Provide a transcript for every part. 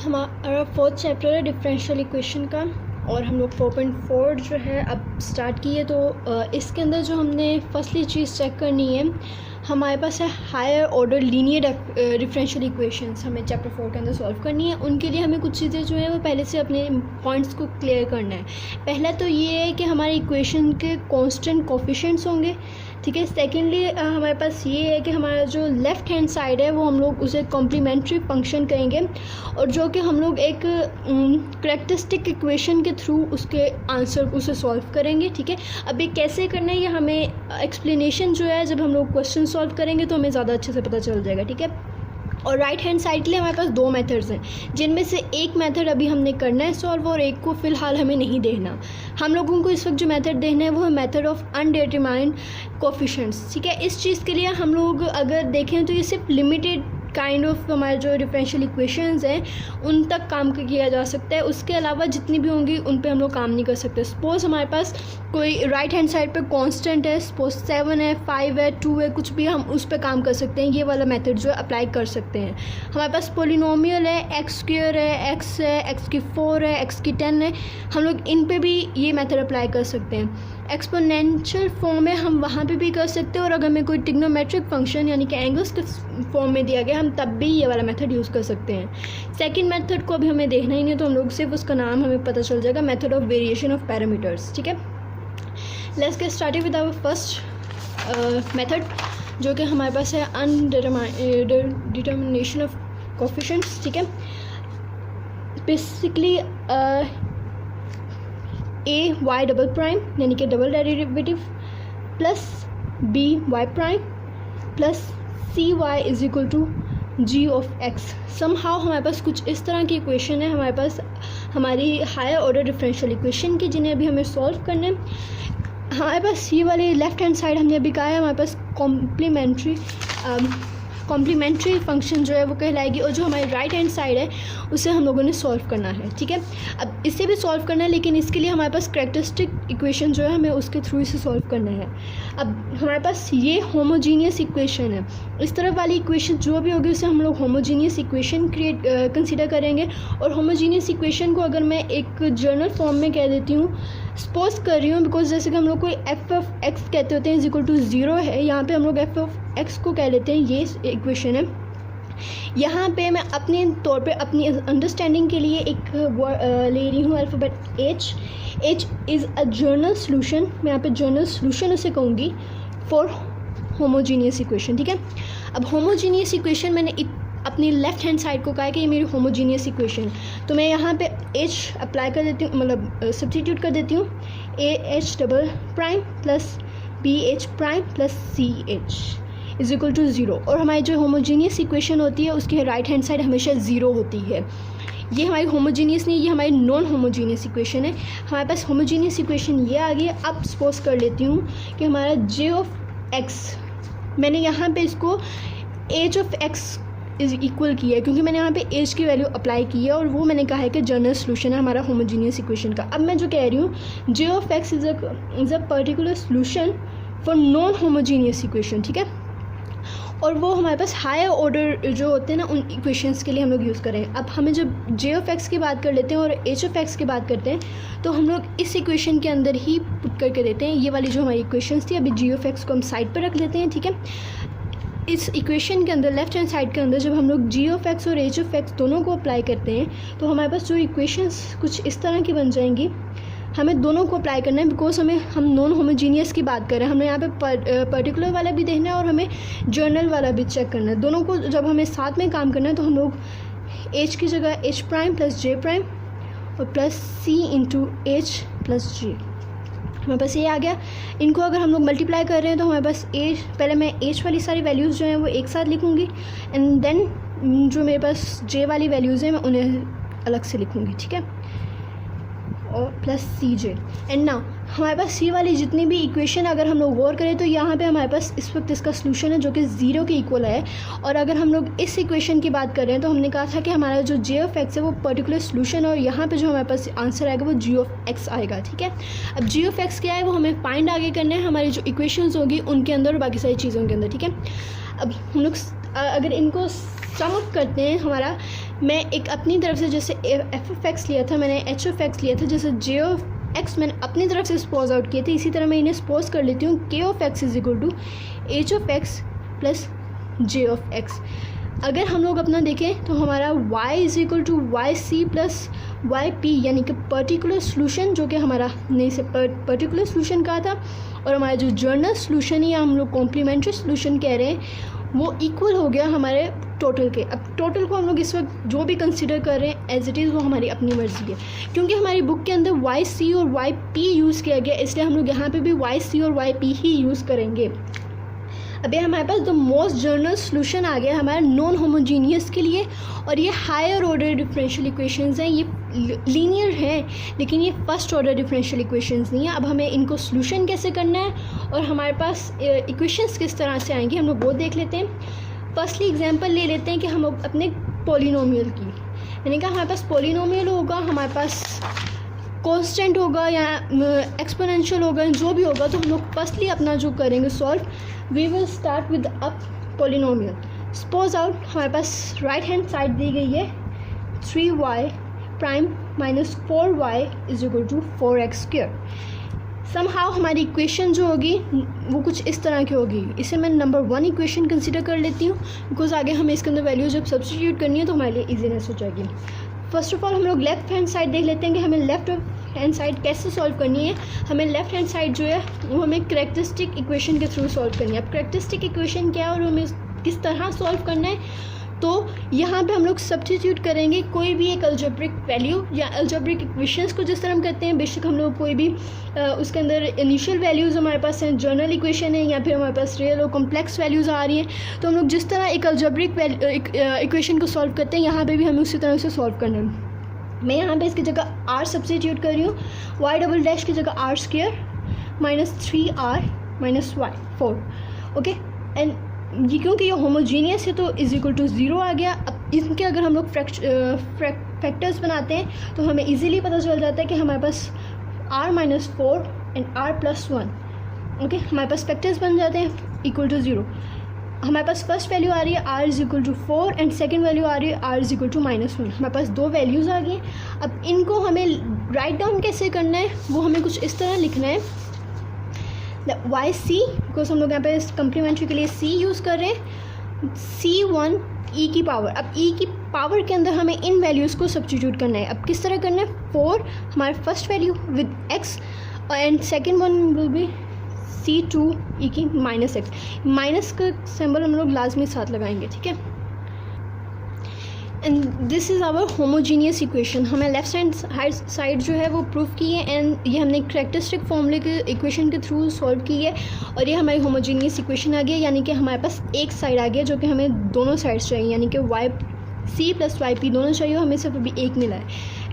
हमारा fourth chapter है differential equation का और हम लोग 4.4 जो है अब स्टार्ट किए। तो इसके अंदर जो हमने फर्स्टली चीज़ चेक करनी है, हमारे पास है higher order linear differential equations हमें चैप्टर 4 के अंदर सॉल्व करनी है। उनके लिए हमें कुछ चीज़ें जो है वो पहले से अपने पॉइंट्स को क्लियर करना है। पहला तो ये है कि हमारे इक्वेशन के कांस्टेंट कोफिशिएंट्स होंगे, ठीक है। सेकेंडली हमारे पास ये है कि हमारा जो लेफ़्ट हैंड साइड है वो हम लोग उसे कॉम्प्लीमेंट्री फंक्शन कहेंगे और जो कि हम लोग एक करेक्टरिस्टिक इक्वेशन के थ्रू उसके आंसर उसे सॉल्व करेंगे, ठीक है। अब ये कैसे करना है ये हमें एक्सप्लेनेशन जो है जब हम लोग क्वेश्चन सॉल्व करेंगे तो हमें ज़्यादा अच्छे से पता चल जाएगा, ठीक है। और राइट हैंड साइड के लिए हमारे पास दो मेथड्स हैं, जिनमें से एक मेथड अभी हमने करना है सॉल्व और एक को फ़िलहाल हमें नहीं देखना। हम लोगों को इस वक्त जो मेथड देखना है वो है मेथड ऑफ अनडिटरमाइंड कोफिशिएंट्स, ठीक है। इस चीज़ के लिए हम लोग अगर देखें तो ये सिर्फ लिमिटेड काइंड ऑफ हमारे जो डिफरेंशियल इक्वेशंस हैं उन तक काम किया जा सकता है। उसके अलावा जितनी भी होंगी उन पे हम लोग काम नहीं कर सकते। सपोज़ हमारे पास कोई राइट हैंड साइड पे कांस्टेंट है, सपोज 7 है, 5 है, 2 है, कुछ भी हम उस पे काम कर सकते हैं। ये वाला मेथड जो है अप्लाई कर सकते हैं। हमारे पास पोलिनोमियल है, एक्स स्क्वायर है, एक्स है, एक्स की 4 है, एक्स की 10 है, हम लोग इन पे भी ये मेथड अप्लाई कर सकते हैं। एक्सपोनेंशियल फॉर्म में हम वहाँ पे भी कर सकते हैं और अगर हमें कोई ट्रिग्नोमेट्रिक फंक्शन यानी कि एंगल्स के फॉर्म में दिया गया हम तब भी ये वाला मेथड यूज़ कर सकते हैं। सेकंड मेथड को अभी हमें देखना ही नहीं, तो हम लोग सिर्फ उसका नाम हमें पता चल जाएगा, method of variation of parameters, ठीक है। Let's get started with our first method जो कि हमारे पास है डिटर्मिनेशन ऑफ कोफिशिएंट्स, ठीक है। Basically a y double prime यानी कि double derivative plus b y prime plus c y is equal to g of x. Somehow हमारे पास कुछ इस तरह की इक्वेशन है हमारे पास हमारी हायर ऑर्डर डिफरेंशियल इक्वेशन की, जिन्हें अभी हमें सॉल्व करना है। हमारे पास ये वाले लेफ्ट हैंड साइड हमने अभी कहा है हमारे पास कॉम्प्लीमेंट्री फंक्शन जो है वो कहलाएगी और जो हमारी राइट हैंड साइड है उसे हम लोगों ने सॉल्व करना है, ठीक है। अब इसे भी सॉल्व करना है लेकिन इसके लिए हमारे पास करेक्टरिस्टिक इक्वेशन जो है हमें उसके थ्रू इसे सॉल्व करना है। अब हमारे पास ये होमोजीनियस इक्वेशन है, इस तरफ वाली इक्वेशन जो भी होगी उसे हम लोग होमोजीनियस इक्वेशन कंसीडर करेंगे। और होमोजीनियस इक्वेशन को अगर मैं एक जर्नल फॉर्म में कह देती हूँ, सपोज कर रही हूँ, बिकॉज जैसे कि हम लोग कोई एफ ऑफ एक्स कहते होते हैं इज इक्वल टू 0 है, यहाँ पे हम लोग एफ ऑफ एक्स को कह लेते हैं, ये इक्वेशन है। यहाँ पे मैं अपने तौर पे अपनी अंडरस्टैंडिंग के लिए एक ले रही हूँ alphabet H is a journal solution, मैं यहाँ पे जर्नल सोल्यूशन उसे कहूँगी फॉर होमोजीनियस इक्वेशन, ठीक है। अब होमोजीनियस इक्वेशन मैंने अपनी लेफ़्ट हैंड साइड को कहा है कि ये मेरी होमोजीनियस इक्वेशन, तो मैं यहाँ पे एच अप्लाई कर देती हूँ, मतलब सब्स्टिट्यूट कर देती हूँ, a h double prime plus b h prime plus c h is equal to 0। और हमारी जो होमोजीनियस इक्वेशन होती है उसकी राइट हैंड साइड हमेशा 0 होती है। ये हमारी होमोजीनियस नहीं, ये हमारी नॉन होमोजीनियस इक्वेशन है। हमारे पास होमोजीनियस इक्वेशन ये आ गई है। अब सपोज कर लेती हूँ कि हमारा जे ऑफ एक्स, मैंने यहाँ पे इसको H of x is equal किया है क्योंकि मैंने यहाँ पे एच की वैल्यू अप्लाई की है और वो मैंने कहा है कि जनरल सोल्यूशन है हमारा होमोजीनियस इक्वेशन का। अब मैं जो कह रही हूँ J of x is a particular solution for non homogeneous equation, ठीक है। और वो हमारे पास हायर ऑर्डर जो होते हैं ना उन इक्वेशंस के लिए हम लोग यूज़ करें। अब हमें जब जे ऑफ एक्स की बात कर लेते हैं और एच ऑफ एक्स की बात करते हैं तो हम लोग इस इक्वेशन के अंदर ही पुट करके देते हैं। ये वाली जो हमारी इक्वेशंस थी, अभी जी ऑफ एक्स को हम साइड पर रख लेते हैं, ठीक है। इस इक्वेशन के अंदर लेफ्ट हैंड साइड के अंदर जब हम लोग जी ऑफ एक्स और एच ऑफ एक्स दोनों को अप्लाई करते हैं तो हमारे पास जो इक्वेशंस कुछ इस तरह की बन जाएंगी। हमें दोनों को अप्लाई करना है बिकॉज हम नॉन होमोजीनियस की बात कर रहे हैं, हमें यहाँ पे पर्टिकुलर वाला भी देखना है और हमें जर्नल वाला भी चेक करना है। दोनों को जब हमें साथ में काम करना है तो हम लोग एच की जगह एच प्राइम प्लस जे प्राइम और प्लस सी इंटू एच प्लस जे, हमारे पास ये आ गया। इनको अगर हम लोग मल्टीप्लाई कर रहे हैं तो हमारे पास एच, पहले मैं एच वाली सारी वैल्यूज़ जो हैं वो एक साथ लिखूँगी एंड देन जो मेरे पास जे वाली वैल्यूज़ हैं मैं उन्हें अलग से लिखूँगी, ठीक है, और plus c j. And now हमारे पास सी वाली जितनी भी इक्वेशन अगर हम लोग गौर करें तो यहाँ पे हमारे पास इस वक्त इसका सोल्यूशन है जो कि 0 के इक्वल है। और अगर हम लोग इस इक्वेशन की बात कर रहे हैं तो हमने कहा था कि हमारा जो जे ऑफ एक्स है वो पर्टिकुलर सोल्यूशन और यहाँ पे जो हमारे पास आंसर आएगा वो जी ऑफ एक्स आएगा, ठीक है। अब जी ऑफ एक्स क्या है वो हमें फाइंड आगे करना है हमारी जो इक्वेशंस होगी उनके अंदर और बाकी सारी चीज़ों के अंदर, ठीक है। अब हम लोग अगर इनको सम अप करते हैं, हमारा मैं एक अपनी तरफ से जैसे एफ ऑफ एक्स लिया था, मैंने एच ऑफ एक्स लिया था, जैसे जे ऑफ एक्स मैंने अपनी तरफ से सपोज आउट किए थे, इसी तरह मैं इन्हें सपोज कर लेती हूँ k of x is equal to h of x plus j of x. अगर हम लोग अपना देखें तो हमारा y is equal to y C plus Y p, यानी कि पर्टिकुलर सोल्यूशन जो कि हमारा नहीं से पर्टिकुलर सोल्यूशन कहा था, और हमारा जो जर्नल सोल्यूशन है या हम लोग कॉम्प्लीमेंट्री सोल्यूशन कह रहे हैं वो इक्वल हो गया हमारे टोटल के। अब टोटल को हम लोग इस वक्त जो भी कंसिडर कर रहे हैं एज इट इज़ वो हमारी अपनी मर्ज़ी है, क्योंकि हमारी बुक के अंदर वाई सी और वाई पी यूज़ किया गया, इसलिए हम लोग यहाँ पे भी वाई सी और वाई पी ही यूज़ करेंगे। अभी हमारे पास द मोस्ट जनरल सोल्यूशन आ गया हमारे नॉन होमोजीनियस के लिए, और ये हायर ऑर्डर डिफरेंशियल इक्वेशंस हैं, ये लीनियर हैं लेकिन ये फर्स्ट ऑर्डर डिफरेंशियल इक्वेशंस नहीं है। अब हमें इनको सोल्यूशन कैसे करना है और हमारे पास इक्वेशंस किस तरह से आएंगी हम लोग वो देख लेते हैं। फर्स्टली एग्जांपल ले लेते हैं कि हम अपने पॉलिनोमियल की, यानी कि हमारे पास पॉलिनोमियल होगा, हमारे पास कांस्टेंट होगा या एक्सपोनेंशियल होगा, जो भी होगा, तो हम लोग फर्स्टली अपना जो करेंगे solve, we will start with a polynomial. Suppose out हमारे पास राइट हैंड साइड दी गई है 3y prime minus 4y is equal to 4x square. Somehow हमारी इक्वेशन जो होगी वो कुछ इस तरह की होगी, इसे मैं नंबर 1 इक्वेशन कंसिडर कर लेती हूँ, बिकॉज आगे हमें इसके अंदर वैल्यू जब सब्स्टिट्यूट करनी है तो हमारे लिए ईजीनेस हो जाएगी। फर्स्ट ऑफ ऑल हम लोग लेफ्ट हैंड साइड देख लेते हैं कि हमें लेफ्ट हैंड साइड कैसे सॉल्व करनी है। हमें लेफ्ट हैंड साइड जो है वो हमें कैरेक्टरिस्टिक इक्वेशन के थ्रू सॉल्व करनी है। अब कैरेक्टरिस्टिक इक्वेशन क्या है और हमें किस तरह सॉल्व करना है, तो यहाँ पे हम लोग सब्स्टिट्यूट करेंगे कोई भी एक अलजेब्रिक वैल्यू या अलजेब्रिक इक्वेशंस को जिस तरह हम करते हैं, बेशक हम लोग कोई भी उसके अंदर इनिशियल वैल्यूज़ हमारे पास हैं, जर्नल इक्वेशन है या फिर हमारे पास रियल और कॉम्प्लेक्स वैल्यूज़ आ रही हैं, तो हम लोग जिस तरह एक अलजेब्रिक इक्वेशन को सॉल्व करते हैं यहाँ पे भी हमें उसी तरह से सॉल्व करना है। मैं यहाँ पे इसकी जगह r सब्स्टिट्यूट कर रही हूँ, y डबल डैश की जगह r square minus 3r minus y 4, okay. And ये क्योंकि ये होमोजीनियस है तो इज इक्वल टू 0 आ गया। अब इनके अगर हम लोग फैक्टर्स बनाते हैं तो हमें इजीली पता चल जाता है कि हमारे पास r minus 4 and r plus 1, okay, हमारे पास फैक्टर्स बन जाते हैं इक्वल टू 0। हमारे पास फर्स्ट वैल्यू आ रही है r is equal to 4 and second value आ रही है r is equal to minus 1। हमारे पास दो वैल्यूज़ आ गई। अब इनको हमें राइट डाउन कैसे करना है, वो हमें कुछ इस तरह लिखना है, वाई सी, बिकॉज हम लोग यहाँ पे कम्प्लीमेंट्री के लिए c यूज़ कर रहे हैं, c1 e की पावर। अब e की पावर के अंदर हमें इन वैल्यूज़ को सब्स्टिट्यूट करना है। अब किस तरह करना है, 4 हमारे first value with x and second one will be c2 e की माइनस x। माइनस का सिंबल हम लोग लाजमी साथ लगाएंगे, ठीक है। And this is our homogeneous equation. हमें लेफ्ट साइड जो है वो प्रूफ की है एंड ये हमने कैरेक्टरिस्टिक फॉर्मूले के इक्वेशन के थ्रू सॉल्व की है और ये हमारी होमोजीनियस इक्वेशन आ गई, यानी कि हमारे पास एक साइड आ गया जो कि हमें दोनों साइड्स चाहिए, यानी कि वाई सी प्लस वाई पी दोनों चाहिए, हमें सिर्फ अभी एक मिला है।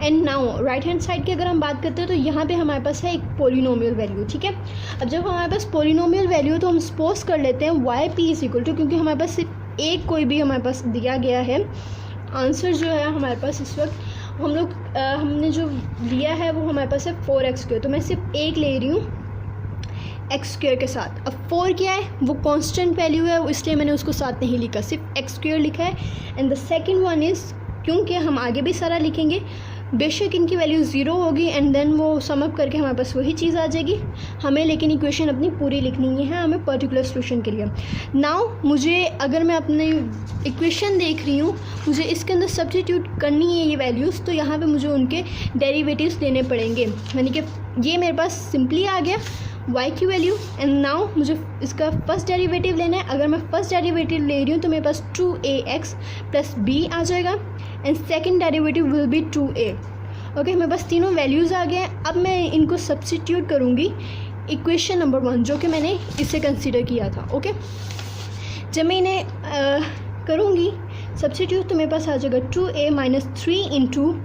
And now right hand side की अगर हम बात करते हैं तो यहाँ पे हमारे पास है एक पोलिनोमियल वैल्यू, ठीक है। अब जब हमारे पास पोलिनोमियल वैल्यू तो हम सपोज कर लेते हैं Y P is equal to, क्योंकि हमारे पास सिर्फ एक कोई भी हमारे पास दिया गया है, आंसर जो है हमारे पास इस वक्त हम लोग हमने जो लिया है वो हमारे पास है 4x स्क्वायर, तो मैं सिर्फ एक ले रही हूँ x स्क्वायर के साथ। अब 4 क्या है, वो कांस्टेंट वैल्यू है, इसलिए मैंने उसको साथ नहीं लिखा, सिर्फ x स्क्वायर लिखा है। And the second one is, क्योंकि हम आगे भी सारा लिखेंगे, बेशक इनकी वैल्यू 0 होगी एंड देन वो समअप करके हमारे पास वही चीज़ आ जाएगी, हमें लेकिन इक्वेशन अपनी पूरी लिखनी है हमें पर्टिकुलर सोल्यूशन के लिए। नाउ मुझे अगर मैं अपनी इक्वेशन देख रही हूँ, मुझे इसके अंदर सब्स्टिट्यूट करनी है ये वैल्यूज़, तो यहाँ पे मुझे उनके डेरिवेटिव्स लेने पड़ेंगे, यानी कि ये मेरे पास सिंपली आ गया y की वैल्यू एंड नाउ मुझे इसका फर्स्ट डेरिवेटिव लेना है। अगर मैं फर्स्ट डेरिवेटिव ले रही हूँ तो मेरे पास 2ax प्लस b आ जाएगा and second derivative will be 2a, okay. मेरे पास तीनों वैल्यूज़ आ गए हैं। अब मैं इनको सब्स्टिट्यूट करूँगी इक्वेशन नंबर 1 जो कि मैंने इसे कंसीडर किया था, ओके। जब मैं इन्हें करूँगी सब्स्टिट्यूट तो मेरे पास आ जाएगा 2a minus 3 into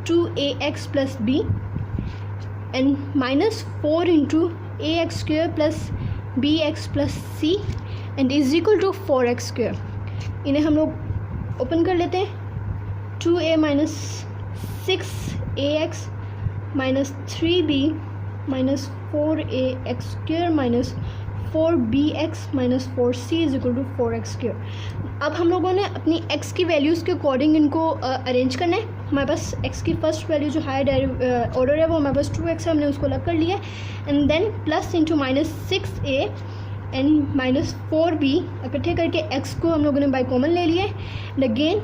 2ax plus b and minus 4 into ax square plus bx plus c and is equal to 4x square. इन्हें हम लोग ओपन कर लेते हैं, 2a minus 6ax minus 3b minus 4ax square minus 4bx minus 4c is equal to 4x square. अब हम लोगों ने अपनी x की वैल्यूज़ के अकॉर्डिंग इनको अरेंज करना है। हमारे पास x की फर्स्ट वैल्यू जो हायर ऑर्डर है वो हमारे पास 2x है, हमने उसको अलग कर लिया and then plus into minus 6a and minus 4b इकट्ठे करके x को हम लोगों ने बाय कॉमन ले लिया and again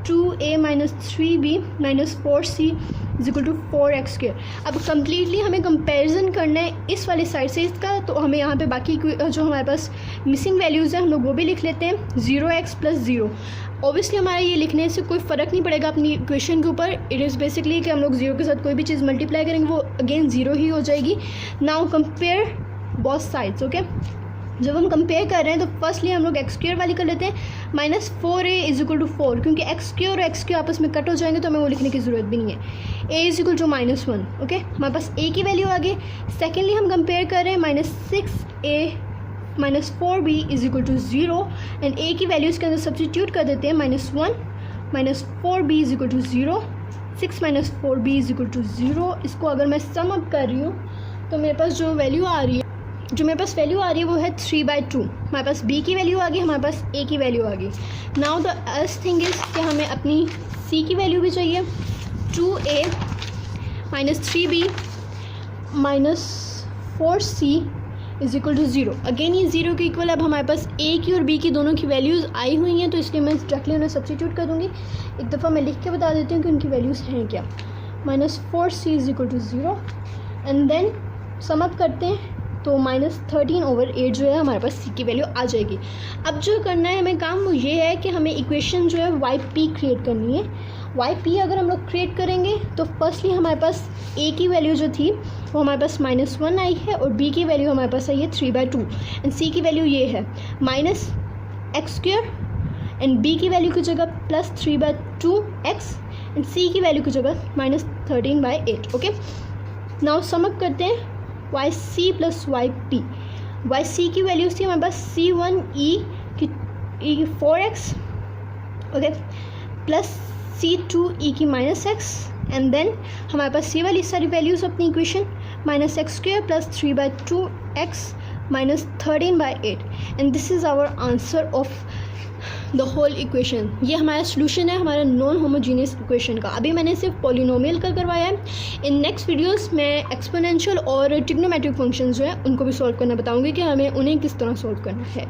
2a minus 3b minus 4c is equal to 4x square. अब कम्प्लीटली हमें कंपैरिजन करना है इस वाली साइड से इसका, तो हमें यहाँ पे बाकी जो हमारे पास मिसिंग वैल्यूज़ हैं हम लोग वो भी लिख लेते हैं। 0x प्लस 0, ऑब्वियसली हमारा ये लिखने से कोई फ़र्क नहीं पड़ेगा अपनी इक्वेशन के ऊपर। इट इज़ बेसिकली कि हम लोग 0 के साथ कोई भी चीज़ मल्टीप्लाई करेंगे वो अगेन 0 ही हो जाएगी। Now compare both sides, okay. जब हम कंपेयर कर रहे हैं तो फर्स्टली हम लोग एक्स स्क्वायर वाली कर लेते हैं। Minus 4a is equal to 4, क्योंकि एक्स स्क्वायर और एक्स स्क्वायर आपस में कट हो जाएंगे तो हमें वो लिखने की ज़रूरत भी नहीं है। a is equal to minus 1, okay. हमारे पास a की वैल्यू आ गई। सेकेंडली हम कंपेयर कर रहे हैं minus 6a minus 4b is equal to 0 and a की वैल्यूज़ के अंदर सब्सटीट्यूट कर देते हैं। Minus 1 minus 4b is equal to 0, 6 minus 4b is equal to 0। इसको अगर मैं सम अप कर रही हूँ तो मेरे पास जो वैल्यू आ रही है वो है 3/2। हमारे पास b की वैल्यू आ गई, हमारे पास a की वैल्यू आ गई। Now the other thing is कि हमें अपनी c की वैल्यू भी चाहिए। 2a minus 3b minus 4c is equal to 0। Again ये 0 के इक्वल। अब हमारे पास a की और b की दोनों की वैल्यूज़ आई हुई हैं, तो इसलिए मैं डायरेक्टली उन्हें सब्सटीट्यूट कर दूँगी। एक दफ़ा मैं लिख के बता देती हूँ कि उनकी वैल्यूज़ हैं क्या। Minus 4c is equal to 0 and then sum up करते हैं तो माइनस 13/8 जो है हमारे पास c की वैल्यू आ जाएगी। अब जो करना है हमें काम वो ये है कि हमें इक्वेशन जो है yp क्रिएट करनी है। yp अगर हम लोग क्रिएट करेंगे तो फर्स्टली हमारे पास a की वैल्यू जो थी वो हमारे पास माइनस 1 आई है और b की वैल्यू हमारे पास आई है 3/2 एंड c की वैल्यू ये है minus X square and b की वैल्यू की जगह प्लस 3/2x एंड c की वैल्यू की जगह minus 13/8, okay. Now some up करते हैं yc प्लस yp। yc की वैल्यूज थी हमारे पास c1e की 4x, ओके, प्लस c2e की माइनस x एंड देन हमारे पास c वाली सारी वैल्यूज़ अपनी equation minus X square plus 3/2x minus 13/8 and this is our answer of the whole equation. ये हमारा सोल्यूशन है हमारा नॉन होमोजीनियस इक्वेशन का। अभी मैंने सिर्फ पॉलिनोमियल का करवाया है। इन नेक्स्ट वीडियोस मैं एक्सपोनेंशियल और ट्रिग्नोमेट्रिक फंक्शंस जो है उनको भी सॉल्व करना बताऊंगी कि हमें उन्हें किस तरह सॉल्व करना है।